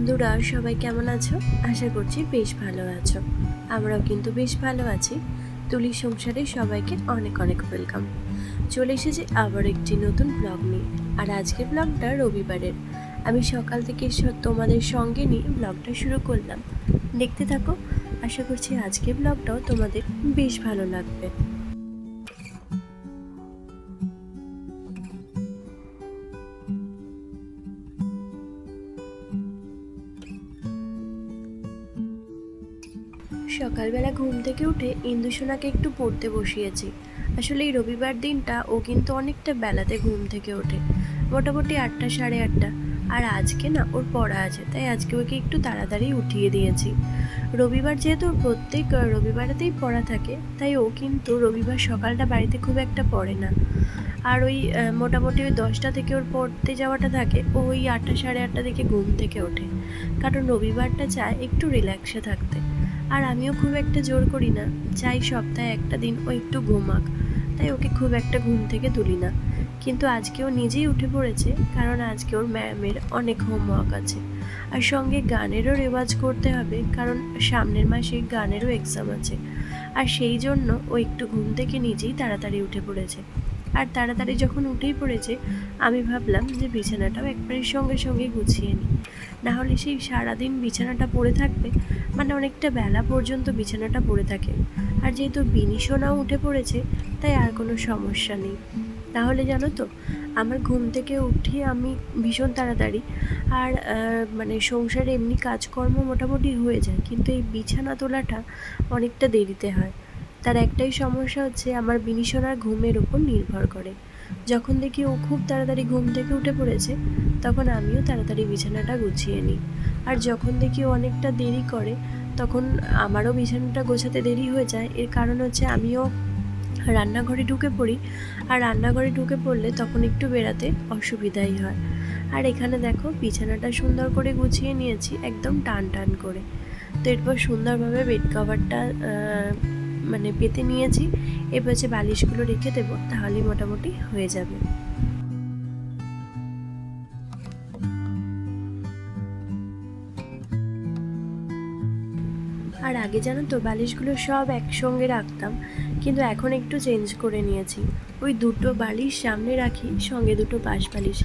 বন্ধুরা সবাই কেমন আছো? আশা করছি বেশ ভালো আছো। আমরাও কিন্তু বেশ ভালো আছি। তুলির সংসারে সবাইকে অনেক অনেক ওয়েলকাম। চলে এসেছি আবার একটি নতুন ব্লগ নিয়ে। আর আজকের ব্লগটা রবিবারের। আমি সকাল থেকে তোমাদের সঙ্গে নিয়ে ব্লগটা শুরু করলাম। দেখতে থাকো। আশা করছি আজকের ব্লগটাও তোমাদের বেশ ভালো লাগবে। সকালবেলা ঘুম থেকে উঠে ইন্দুসোনাকে একটু পড়তে বসিয়েছি। আসলে এই রবিবার দিনটা ও কিন্তু অনেকটা বেলাতে ঘুম থেকে ওঠে, মোটামুটি 8টা সাড়ে 8টা। আর আজকে না ওর পড়া আছে, তাই আজকে ওকে একটু তাড়াতাড়ি উঠিয়ে দিয়েছি। রবিবার যেহেতু প্রত্যেক রবিবারেতেই পড়া থাকে, তাই ও কিন্তু রবিবার সকালটা বাড়িতে খুব একটা পড়ে না। আর ওই মোটামুটি ওই 10টা থেকে ওর পড়তে যাওয়াটা থাকে, ও ওই 8টা সাড়ে 8টা থেকে ঘুম থেকে ওঠে, কারণ রবিবারটা চায় একটু রিল্যাক্সে থাকতে। আর আমিও খুব একটা জোর করি না, চাই সপ্তাহে একটা দিন ও একটু ঘুমাক, তাই ওকে খুব একটা ঘুম থেকে তুলি না। কিন্তু আজকে ও নিজেই উঠে পড়েছে, কারণ আজকে ওর ম্যামের অনেক হোমওয়ার্ক আছে, আর সঙ্গে গানেরও রেওয়াজ করতে হবে, কারণ সামনের মাসে গানেরও এক্সাম আছে। আর সেই জন্য ও একটু ঘুম থেকে নিজেই তাড়াতাড়ি উঠে পড়েছে। আর তাড়াতাড়ি যখন উঠেই পড়েছে, আমি ভাবলাম যে বিছানাটাও একবারের সঙ্গে সঙ্গে গুছিয়ে নিই, নাহলে সেই সারাদিন বিছানাটা পড়ে থাকবে, মানে অনেকটা বেলা পর্যন্ত বিছানাটা পড়ে থাকে। আর যেহেতু বিনিশোনাও উঠে পড়েছে, তাই আর কোনো সমস্যা নেই। তাহলে জানো তো, আমার ঘুম থেকে উঠে আমি ভীষণ তাড়াতাড়ি, আর মানে সংসারে এমনি কাজকর্ম মোটামুটি হয়ে যায়, কিন্তু এই বিছানা তোলাটা অনেকটা দেরিতে হয়। তার একটাই সমস্যা হচ্ছে, আমার বিনিশোনার ঘুমের উপর নির্ভর করে। যখন দেখি ও খুব তাড়াতাড়ি ঘুম থেকে উঠে পড়েছে, তখন আমিও তাড়াতাড়ি বিছানাটা গুছিয়ে নিই। আর যখন দেখি ও অনেকটা দেরি করে, তখন আমারও বিছানাটা গোছাতে দেরি হয়ে যায়। এর কারণ হচ্ছে আমিও রান্নাঘরে ঢুকে পড়ি, আর রান্নাঘরে ঢুকে পড়লে তখন একটু বেরাতে অসুবিধাই হয়। আর এখানে দেখো বিছানাটা সুন্দর করে গুছিয়ে নিয়েছি, একদম টান টান করে। তো এরপর সুন্দরভাবে বেড কভারটা মানে পেতে নিয়েছি। এরপর যে বালিশগুলো রেখে দেবো, তাহলেই মোটামুটি হয়ে যাবে। আর আগে জানো তো বালিশগুলো সব একসঙ্গে রাখতাম, কিন্তু এখন একটু চেঞ্জ করে নিয়েছি। ওই দুটো বালিশ সামনে রাখি, সঙ্গে দুটো পাশ বালিশ।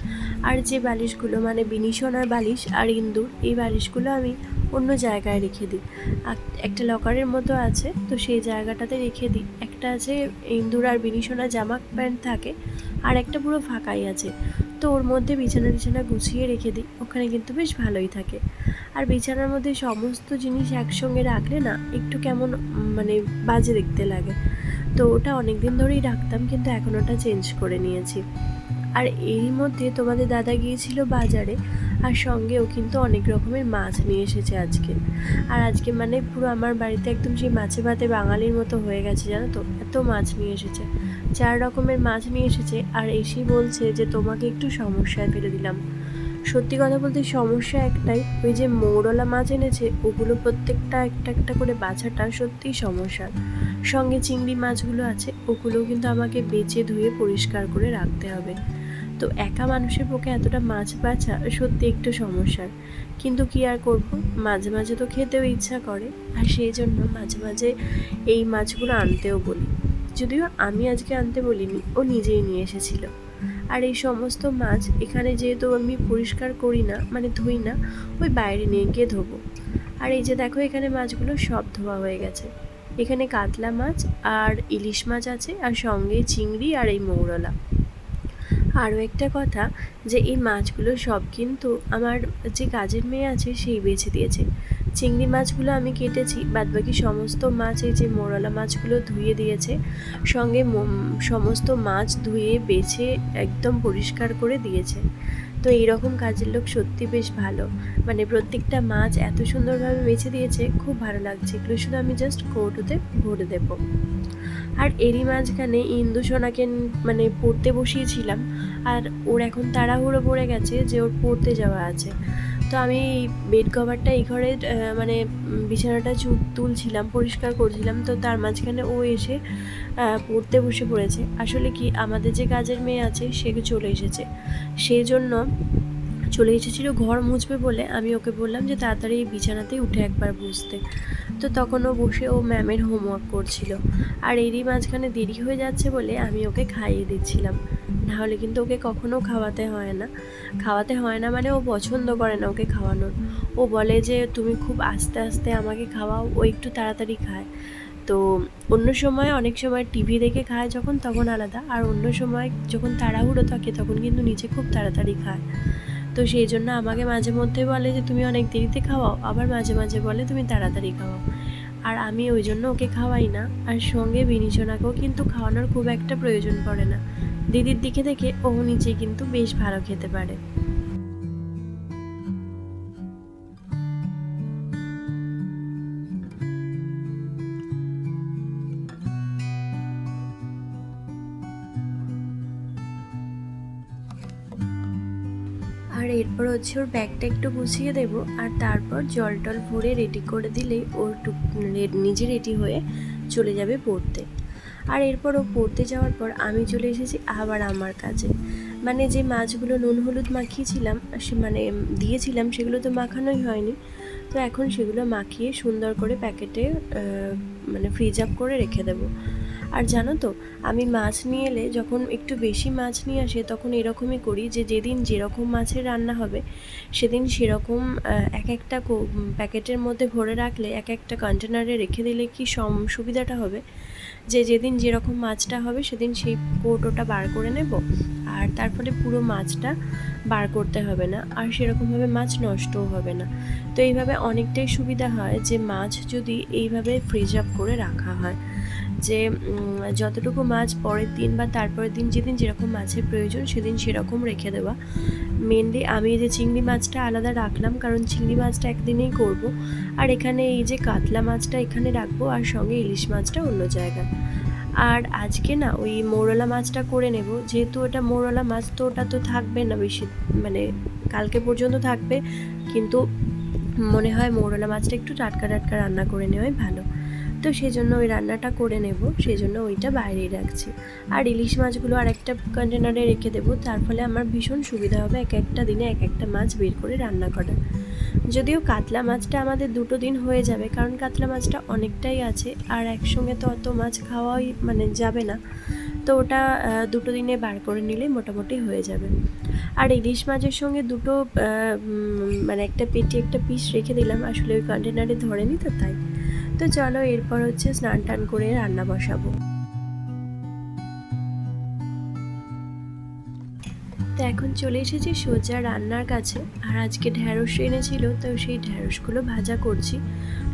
আর যে বালিশগুলো মানে বিনিশোনার বালিশ আর ইন্দুর, এই বালিশগুলো আমি অন্য জায়গায় রেখে দিই। একটা লকারের মতো আছে, তো সেই জায়গাটাতে রেখে দিই। একটা আছে ইন্দুর আর বিনিশোনার জামা প্যান্ট থাকে, আর একটা পুরো ফাঁকাই আছে। তো ওর মধ্যে বিছানা গুছিয়ে রেখে দিই, ওখানে কিন্তু বেশ ভালোই থাকে। আর বিছানার মধ্যে সমস্ত জিনিস একসঙ্গে রাখলে না একটু কেমন মানে বাজে দেখতে লাগে। তো ওটা অনেক দিন ধরেই রাখতাম, কিন্তু এখন ওটা চেঞ্জ করে নিয়েছি। আর এরই মধ্যে তোমাদের দাদা গিয়েছিল বাজারে, আর সঙ্গেও কিন্তু অনেক রকমের মাছ নিয়ে এসেছে আজকে। আর আজকে মানে পুরো আমার বাড়িতে একদম সেই মাছে ভাতে বাঙালির মতো হয়ে গেছে, জানো তো, এত মাছ নিয়ে এসেছে। 4 রকমের মাছ নিয়ে এসেছে, আর এসেই বলছে যে তোমাকে একটু সমস্যায় ফেলে দিলাম। সত্যি কথা বলতে সমস্যা একটাই, ওই যে মৌরলা মাছ এনেছে, ওগুলো প্রত্যেকটা একটা একটা করে বাছাটা সত্যিই সমস্যার। সঙ্গে চিংড়ি মাছগুলো আছে, ওগুলোও কিন্তু আমাকে বেছে ধুয়ে পরিষ্কার করে রাখতে হবে। তো একা মানুষের পক্ষে এতটা মাছ বাছা সত্যি একটু সমস্যার, কিন্তু কি আর করব, মাঝে মাঝে তো খেতেও ইচ্ছা করে। আর সেই জন্য মাঝে মাঝে এই মাছগুলো আনতেও বলি, যদিও আমি আজকে আনতে বলিনি, ও নিজেই নিয়ে এসেছিল। আর এই সমস্ত মাছ এখানে যেহেতু আমি পরিষ্কার করি না, মানে ধুই না, ওই বাইরে নিয়ে গিয়ে ধোবো। আর এই যে দেখো, এখানে মাছগুলো সব ধোয়া হয়ে গেছে। এখানে কাতলা মাছ আর ইলিশ মাছ আছে, আর সঙ্গে চিংড়ি আর এই মৌরলা। আরও একটা কথা, যে এই মাছগুলো সব কিন্তু আমার যে কাজের মেয়ে আছে সেই বেছে দিয়েছে। চিংড়ি মাছগুলো আমি কেটেছি, বাদবাকি সমস্ত মাছ এই যে মোরলা মাছগুলো ধুয়ে দিয়েছে, সঙ্গে সমস্ত মাছ ধুয়ে বেছে একদম পরিষ্কার করে দিয়েছে। তো এইরকম কাজের লোক সত্যি বেশ ভালো, মানে প্রত্যেকটা মাছ এত সুন্দরভাবে বেছে দিয়েছে, খুব ভালো লাগছে। এগুলো শুধু আমি জাস্ট কৌটোতে ভরে দেবো। আর এরই মাঝখানে ইন্দু সোনাকে মানে পড়তে বসিয়েছিলাম, আর ওর এখন তাড়াহুড়ো পড়ে গেছে যে ওর পড়তে যাওয়া আছে। তো আমি বেড কভারটা এই ঘরে মানে বিছানাটা তুলছিলাম, পরিষ্কার করছিলাম, তো তার মাঝখানে ও এসে পড়তে বসে পড়েছে। আসলে কি, আমাদের যে কাজের মেয়ে আছে সে চলে এসেছে, সেই জন্য চলে এসেছিলো ঘর মুছবে বলে। আমি ওকে বললাম যে তাড়াতাড়ি এই বিছানাতেই উঠে একবার বসতে। তো তখন ও বসে ও ম্যামের হোমওয়ার্ক করছিল। আর এরই মাঝখানে দেরি হয়ে যাচ্ছে বলে আমি ওকে খাইয়ে দিচ্ছিলাম, নাহলে কিন্তু ওকে কখনো খাওয়াতে হয় না মানে ও পছন্দ করে না ওকে খাওয়ানোর। ও বলে যে তুমি খুব আস্তে আস্তে আমাকে খাওয়াও, ও একটু তাড়াতাড়ি খায়। তো অন্য সময় অনেক সময় টিভি দেখে খায় যখন, তখন আলাদা, আর অন্য সময় যখন তাড়াহুড়ো থাকে তখন কিন্তু নিচে খুব তাড়াতাড়ি খায়। তো সেই জন্য আমাকে মাঝে মধ্যে বলে যে তুমি অনেক দেরিতে খাওয়াও, আবার মাঝে মাঝে বলে তুমি তাড়াতাড়ি খাওয়াও। আর আমি ওই জন্য ওকে খাওয়াই না। আর সঙ্গে বিনিশোনাকেও কিন্তু খাওয়ানোর খুব একটা প্রয়োজন পড়ে না, দিদির দিকে থেকে ও নিচে কিন্তু বেশ ভালো খেতে পারে। আর এরপর হচ্ছে ওর ব্যাগটা একটু গুছিয়ে দেব, আর তারপর জল টল ভরে রেডি করে দিলেই ওর নিজে রেডি হয়ে চলে যাবে পড়তে। আর এরপর ও পড়তে যাওয়ার পর আমি চলে এসেছি আবার আমার কাজে। মানে যে মাছগুলো নুন হলুদ মাখিয়েছিলাম মানে দিয়েছিলাম, সেগুলো তো মাখানোই হয়নি। তো এখন সেগুলো মাখিয়ে সুন্দর করে প্যাকেটে মানে ফ্রিজ আপ করে রেখে দেবো। আর জানো তো, আমি মাছ নিয়ে এলে যখন একটু বেশি মাছ নিয়ে আসে তখন এরকমই করি যে যেদিন যেরকম মাছের রান্না হবে সেদিন সেরকম এক একটা প্যাকেটের মধ্যে ভরে রাখলে, এক একটা কন্টেনারে রেখে দিলে কি সুবিধাটা হবে যে যেদিন যেরকম মাছটা হবে সেদিন সেই কৌটোটা বার করে নেব, আর তারপরে পুরো মাছটা বার করতে হবে না, আর সেরকমভাবে মাছ নষ্টও হবে না। তো এইভাবে অনেকটাই সুবিধা হয় যে মাছ যদি এইভাবে ফ্রিজ আপ করে রাখা হয়, যে যতটুকু মাছ পরের দিন বা তারপরের দিন যেদিন যেরকম মাছের প্রয়োজন সেদিন সেরকম রেখে দেওয়া। মেনলি আমি যে চিংড়ি মাছটা আলাদা রাখলাম কারণ চিংড়ি মাছটা একদিনেই করব, আর এখানে এই যে কাতলা মাছটা এখানে রাখবো, আর সঙ্গে ইলিশ মাছটা অন্য জায়গায়। আর আজকে না ওই মৌরলা মাছটা করে নেব, যেহেতু ওটা মৌরলা মাছ তো ওটা তো থাকবে না বেশি, মানে কালকে পর্যন্ত থাকবে, কিন্তু মনে হয় মৌরলা মাছটা একটু টাটকা টাটকা রান্না করে নেওয়াই ভালো। তো সেই জন্য ওই রান্নাটা করে নেব, সেই জন্য ওইটা বাইরেই রাখছি। আর ইলিশ মাছগুলো আর একটা কন্টেনারে রেখে দেবো, তার ফলে আমার ভীষণ সুবিধা হবে এক একটা দিনে এক একটা মাছ বের করে রান্না করার। যদিও কাতলা মাছটা আমাদের 2 দিন হয়ে যাবে, কারণ কাতলা মাছটা অনেকটাই আছে, আর একসঙ্গে তো অত মাছ খাওয়াই মানে যাবে না। তো ওটা 2 দিনে বার করে নিলেই মোটামুটি হয়ে যাবে। আর ইলিশ মাছের সঙ্গে দুটো মানে একটা পেটি একটা পিস রেখে দিলাম, আসলে ওই কন্টেনারে ধরেনি তো তাই। তো চলো এরপর হচ্ছে স্নান টান করে রান্না বসাবো। তো এখন চলে এসেছি সোজা রান্নার কাছে। আর আজকে ঢ্যাঁড়স এনেছিল, তো সেই ঢ্যাঁড়সগুলো ভাজা করছি,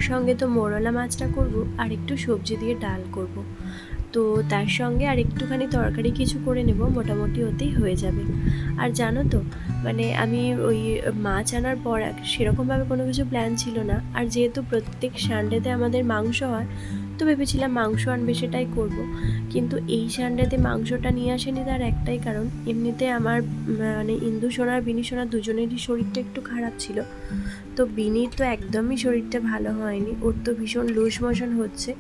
সঙ্গে তো মোরলা মাছটা করব, আর একটু সবজি দিয়ে ডাল করব। তো তার সঙ্গে আর একটুখানি তরকারি কিছু করে নেব, মোটামুটি ওতেই হয়ে যাবে। আর জানো তো, মানে আমি ওই মাছ আনার পর সেরকমভাবে কোনো কিছু প্ল্যান ছিল না, আর যেহেতু প্রত্যেক সানডেতে আমাদের মাংস হয় তো ভেবেছিলাম মাংস আনবে সেটাই করব। কিন্তু এই সানডেতে মাংসটা নিয়ে আসেনি, তার একটাই কারণ, এমনিতে আমার মানে ইন্দু সোনার বিনি সোনার দুজনেরই শরীরটা একটু খারাপ ছিল। তো বিনির তো একদমই শরীরটা ভালো হয়নি, ওর তো ভীষণ লুজ মোশন হচ্ছে,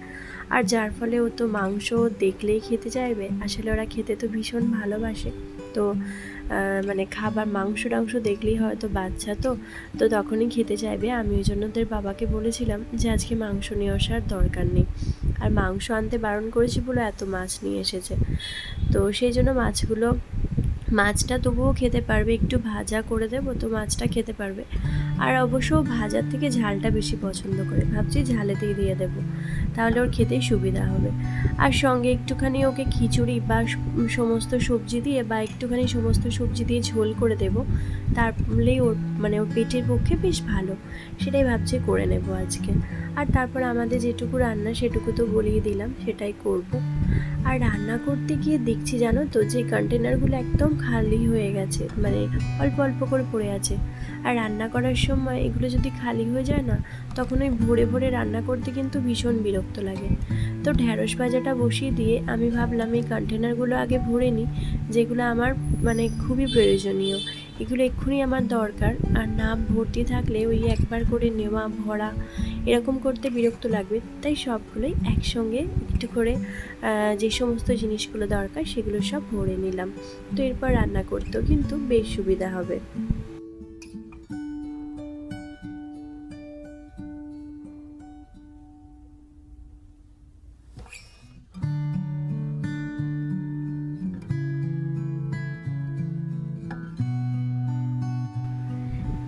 আর যার ফলে ও তো মাংস দেখলেই খেতে চাইবে। আসলে ওরা খেতে তো ভীষণ ভালোবাসে, তো মানে খাবার মাংস টাংস দেখলেই হয়তো বাচ্চা তো তো তখনই খেতে চাইবে। আমি ওই জন্য ওদের বাবাকে বলেছিলাম যে আজকে মাংস নিয়ে আসার দরকার নেই, আর মাংস আনতে বারণ করেছি বলে এত মাছ নিয়ে এসেছে। তো সেই জন্য মাছটা তবুও খেতে পারবে, একটু ভাজা করে দেবো তো মাছটা খেতে পারবে। আর অবশ্য ভাজার থেকে ঝালটা বেশি পছন্দ করে, ভাবছি ঝালেতেই দিয়ে দেবো, তাহলে ওর খেতেই সুবিধা হবে। আর সঙ্গে একটুখানি ওকে খিচুড়ি বা সমস্ত সবজি দিয়ে বা একটুখানি সমস্ত সবজি দিয়ে ঝোল করে দেবো, তাহলেই ওর মানে ওর পেটের পক্ষে বেশ ভালো। সেটাই ভাবছি করে নেব আজকে। আর তারপর আমাদের যেটুকু রান্না সেটুকু তো বলেই দিলাম, সেটাই করব। আর রান্না করতে গিয়ে দেখছি জানো তো, যে কন্টেনারগুলো একদম খালি হয়ে গেছে, মানে অল্প অল্প করে পড়ে আছে। আর রান্না করার সময় এগুলো যদি খালি হয়ে যায় না, তখন ওই ভরে ভরে রান্না করতে কিন্তু ভীষণ বিরক্ত লাগে। তো ঢ্যাঁড়স ভাজাটা বসিয়ে দিয়ে আমি ভাবলাম এই কন্টেনারগুলো আগে ভরে নিই, যেগুলো আমার মানে খুবই প্রয়োজনীয়, এগুলো এক্ষুনি আমার দরকার। আর না ভর্তি থাকলে ওই একবার করে নেওয়া ভরা এরকম করতে বিরক্ত লাগবে, তাই সবগুলোই একসঙ্গে একটু করে যে সমস্ত জিনিসগুলো দরকার সেগুলো সব ভরে নিলাম। তো এরপর রান্না করতেও কিন্তু বেশ সুবিধা হবে।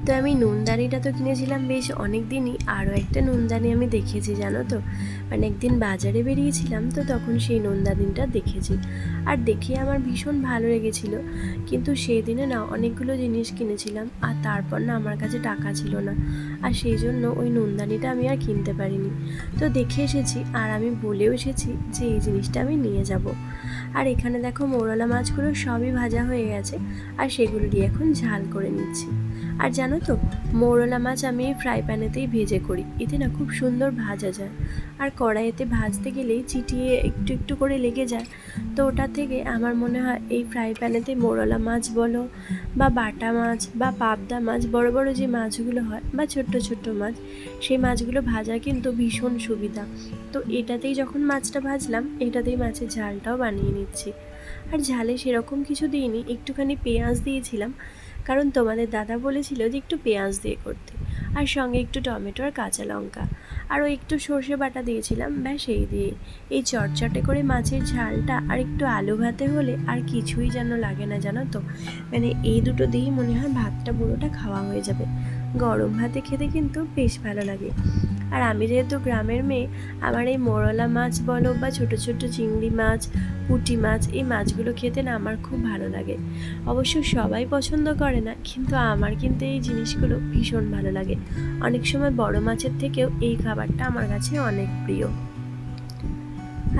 তো আমি নুনদানিটা তো কিনেছিলাম বেশ অনেক দিনই। আরও একটা নুনদানি আমি দেখেছি জানো তো, মানে একদিন বাজারে বেরিয়েছিলাম তো তখন সেই নুনদানিটা দেখেছি, আর দেখে আমার ভীষণ ভালো লেগেছিলো। কিন্তু সেই দিনে না অনেকগুলো জিনিস কিনেছিলাম, আর তারপর না আমার কাছে টাকা ছিল না, আর সেই জন্য ওই নুনদানিটা আমি আর কিনতে পারিনি। তো দেখে এসেছি, আর আমি বলেও এসেছি যে এই জিনিসটা আমি নিয়ে যাব। আর এখানে দেখো মৌরলা মাছগুলো সবই ভাজা হয়ে গেছে, আর সেগুলো দিয়ে এখন ঝাল করে নিচ্ছি। আর জানো তো, মৌরলা মাছ আমি এই ফ্রাই প্যানেতেই ভেজে করি, এতে না খুব সুন্দর ভাজা যায়। আর কড়াইতে ভাজতে গেলেই চিটিয়ে একটু একটু করে লেগে যায়। তো ওটা থেকে আমার মনে হয় এই ফ্রাই প্যানেতে মৌরলা মাছ বলো বা বাটা মাছ বা পাবদা মাছ, বড় বড় যে মাছগুলো হয় বা ছোট্ট ছোট্ট মাছ, সেই মাছগুলো ভাজা কিন্তু ভীষণ সুবিধা। তো এটাতেই যখন মাছটা ভাজলাম, এটাতেই মাছের ঝালটাও বানিয়ে নিচ্ছি। আর ঝালে সেরকম কিছু দিইনি, একটুখানি পেঁয়াজ দিয়েছিলাম, কারণ তোমাদের দাদা বলেছিল যে একটু পেঁয়াজ দিয়ে করতে, আর সঙ্গে একটু টমেটো আর কাঁচা লঙ্কা, আর ওই একটু সর্ষে বাটা দিয়েছিলাম, ব্যাস এই দিয়ে। এই চটচটে করে মাছের ঝালটা আর একটু আলু ভাতে হলে আর কিছুই যেন লাগে না জানো তো, মানে এই দুটো দিয়েই মনে হয় ভাতটা পুরোটা খাওয়া হয়ে যাবে। গরম ভাতে খেতে কিন্তু বেশ ভালো লাগে। আর আমি যেহেতু গ্রামের মেয়ে, আমার এই মৌরলা মাছ বলো বা ছোটো ছোটো চিংড়ি মাছ, পুঁটি মাছ, এই মাছগুলো খেতে না আমার খুব ভালো লাগে। অবশ্য সবাই পছন্দ করে না, কিন্তু আমার কিন্তু এই জিনিসগুলো ভীষণ ভালো লাগে। অনেক সময় বড় মাছের থেকেও এই খাবারটা আমার কাছে অনেক প্রিয়।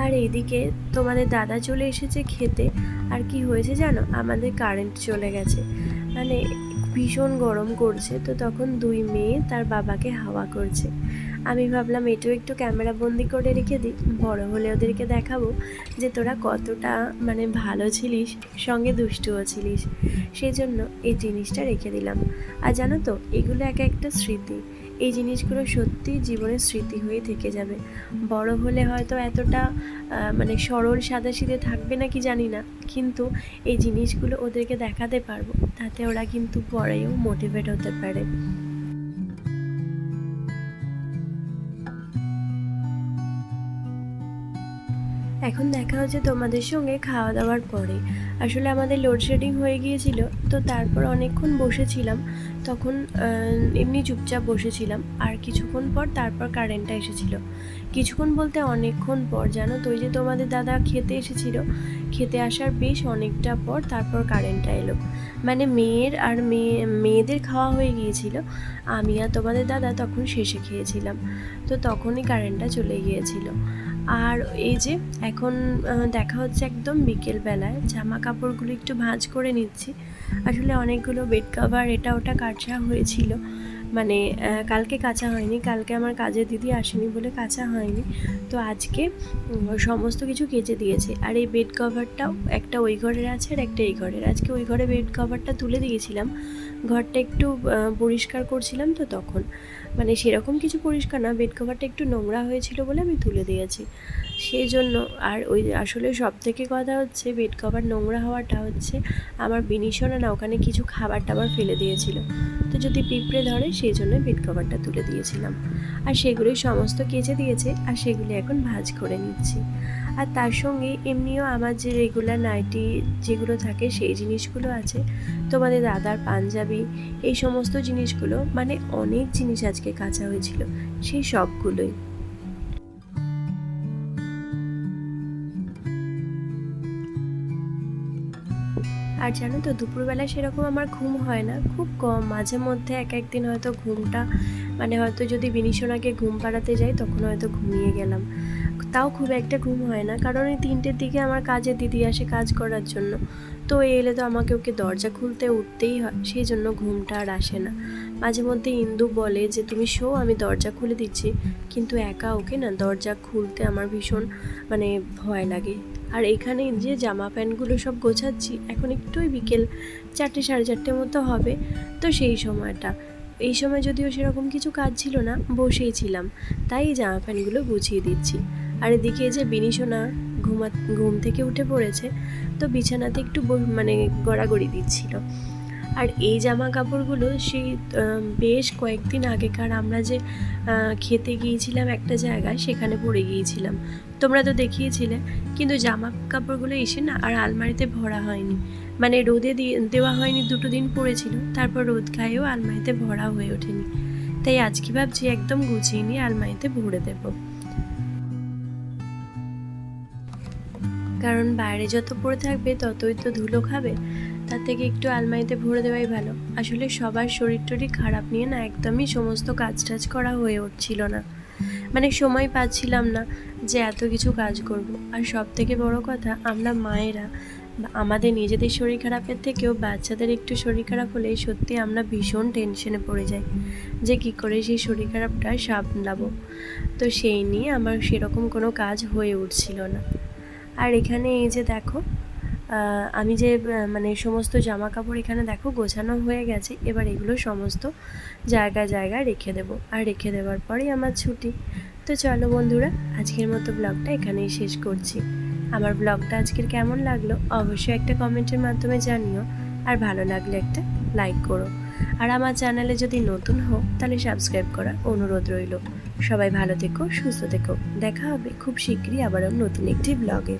আর এইদিকে তোমাদের দাদা চলে এসেছে খেতে। আর কি হয়েছে জানো, আমাদের কারেন্ট চলে গেছে, মানে ভীষণ গরম করছে। তো তখন দুই মেয়ে তার বাবাকে হাওয়া করছে। আমি ভাবলাম এটাও একটু ক্যামেরা বন্দি করে রেখে দিই, বড় হলে ওদেরকে দেখাবো যে তোরা কতটা মানে ভালো ছিলিস, সঙ্গে দুষ্টুও ছিলিস। সেই জন্য এই জিনিসটা রেখে দিলাম। আর জানো তো, এগুলো এক একটা স্মৃতি। এই জিনিসগুলো সত্যি জীবনের স্মৃতি হয়ে থেকে যাবে। বড় হলে হয়তো এতটা মানে সরল সাদাসিধে থাকবে না কি জানি না, কিন্তু এই জিনিসগুলো ওদেরকে দেখাতে পারবো, তাতে ওরা কিন্তু পরেও মোটিভেট হতে পারে। এখন দেখা হচ্ছে তোমাদের সঙ্গে খাওয়া দাওয়ার পরে। আসলে আমাদের লোডশেডিং হয়ে গিয়েছিল, তো তারপর অনেকক্ষণ বসেছিলাম। তখন এমনি চুপচাপ বসেছিলাম, আর কিছুক্ষণ পর তারপর কারেন্টটা এসেছিল। কিছুক্ষণ বলতে অনেকক্ষণ পর, জানো তো, ওই যে তোমাদের দাদা খেতে এসেছিল, খেতে আসার বেশ অনেকটা পর তারপর কারেন্টটা এলো। মানে মেয়েদের খাওয়া হয়ে গিয়েছিল, আমি আর তোমাদের দাদা তখন শেষে খেয়েছিলাম। তো তখনই কারেন্টটা চলে গিয়েছিল। আর এই যে এখন দেখা হচ্ছে একদম বিকেলবেলায়, জামা কাপড়গুলো একটু ভাঁজ করে নিচ্ছি। আসলে অনেকগুলো বেড কভার এটা ওটা কাচা হয়েছিল, মানে কালকে কাচা হয়নি, কালকে আমার কাজের দিদি আসেনি বলে কাচা হয়নি। তো আজকে সমস্ত কিছু কেচে দিয়েছে। আর এই বেড কভারটাও একটা ওই ঘরের আছে আর একটা এই ঘরের। আজকে ওই ঘরে বেড কভারটা তুলে দিয়েছিলাম, ঘরটা একটু পরিষ্কার করছিলাম, তো তখন মানে সেরকম কিছু পরিষ্কার না, বেড কভারটা একটু নোংরা হয়েছিল বলে আমি তুলে দিয়েছি সেই জন্য। আর ওই আসলে সব থেকে কথা হচ্ছে, বেড কভার নোংরা হওয়াটা হচ্ছে আমার বিনিশোনা না ওখানে কিছু খাবার টাবার ফেলে দিয়েছিল, তো যদি পিঁপড়ে ধরে সেই জন্য বেড কভারটা তুলে দিয়েছিলাম। আর সেগুলোই সমস্ত কেচে দিয়েছে, আর সেগুলি এখন ভাঁজ করে নিচ্ছি। আর তার সঙ্গে এমনিও আমার যে রেগুলার নাইটি যেগুলো থাকে সেই জিনিসগুলো আছে, তোমাদের দাদার পাঞ্জাবি, এই সমস্ত জিনিসগুলো, মানে অনেক জিনিস আজকে কাচা হয়েছিল, সেই সবগুলোই। আর জানো তো, দুপুরবেলা সেরকম আমার ঘুম হয় না, খুব কম, মাঝে মধ্যে এক একদিন হয়তো ঘুমটা, মানে হয়তো যদি বিনিশোনাকে ঘুম পাড়াতে যাই তখন হয়তো ঘুমিয়ে গেলাম, তাও খুব একটা ঘুম হয় না, কারণ এই 3টের দিকে আমার কাজের দিদি আসে কাজ করার জন্য। তো এলে তো আমাকে ওকে দরজা খুলতে উঠতেই হয়, সেই জন্য ঘুমটা আর আসে না। মাঝে মধ্যে ইন্দু বলে যে তুমি শো, আমি দরজা খুলে দিচ্ছি, কিন্তু একা ওকে না দরজা খুলতে আমার ভীষণ মানে ভয় লাগে। আর এখানে যে জামা প্যান্টগুলো সব গোছাচ্ছি, এখন একটুই বিকেল 4টে 4:30 মতো হবে। তো সেই সময়টা, এই সময় যদিও সেরকম কিছু কাজ ছিল না, বসেই ছিলাম, তাই জামা প্যান্টগুলো গুছিয়ে দিচ্ছি। আর এদিকে যে বিনিশোনা ঘুম থেকে উঠে পড়েছে, তো বিছানাতে একটু মানে গড়াগড়ি দিচ্ছিল। আর এই জামা কাপড়গুলো সেই বেশ কয়েকদিন আগেকার আমরা যে খেতে গিয়েছিলাম একটা জায়গায়, সেখানে পরে গিয়েছিলাম। তোমরা তো দেখিয়েছিলে, কিন্তু জামা কাপড়গুলো এসে না আর আলমারিতে ভরা হয়নি, মানে রোদে দেওয়া হয়নি, 2 দিন পড়েছিল, তারপর রোদ খাইয়েও আলমারিতে ভরা হয়ে ওঠেনি। তাই আজকে ভাবছি একদম গুছিয়ে নিয়ে আলমারিতে ভরে দেবো, কারণ বাইরে যত পড়ে থাকবে ততই তো ধুলো খাবে, তার থেকে একটু আলমারিতে ভরে দেওয়াই ভালো। আসলে সবার শরীর টরীর খারাপ নিয়ে না একদমই সমস্ত কাজ টাজ করা হয়ে উঠছিল না, মানে সময় পাচ্ছিলাম না যে এত কিছু কাজ করব। আর সব থেকে বড় কথা, আমরা মায়েরা আমাদের নিজেদের শরীর খারাপের থেকেও বাচ্চাদের একটু শরীর খারাপ হলে সত্যি আমরা ভীষণ টেনশনে পড়ে যাই যে কী করে সেই শরীর খারাপটা সামলাবো। তো সেই নিয়ে আমার সেরকম কোনো কাজ হয়ে উঠছিল না। আর এখানে এই যে দেখো, আমি যে মানে সমস্ত জামা কাপড় এখানে দেখো গোছানো হয়ে গেছে, এবার এগুলো সমস্ত জায়গায় রেখে দেবো, আর রেখে দেওয়ার পরেই আমার ছুটি। তো চলো বন্ধুরা, আজকের মতো ব্লগটা এখানেই শেষ করছি। আমার ব্লগটা আজকের কেমন লাগলো অবশ্যই একটা কমেন্টের মাধ্যমে জানিও, আর ভালো লাগলে একটা লাইক করো। আর আমার চ্যানেলে যদি নতুন হও তাহলে সাবস্ক্রাইব করার অনুরোধ রইল। সবাই ভালো থেকো, সুস্থ থেকো, দেখা হবে খুব শীঘ্রই আবারও নতুন একটি ব্লগে।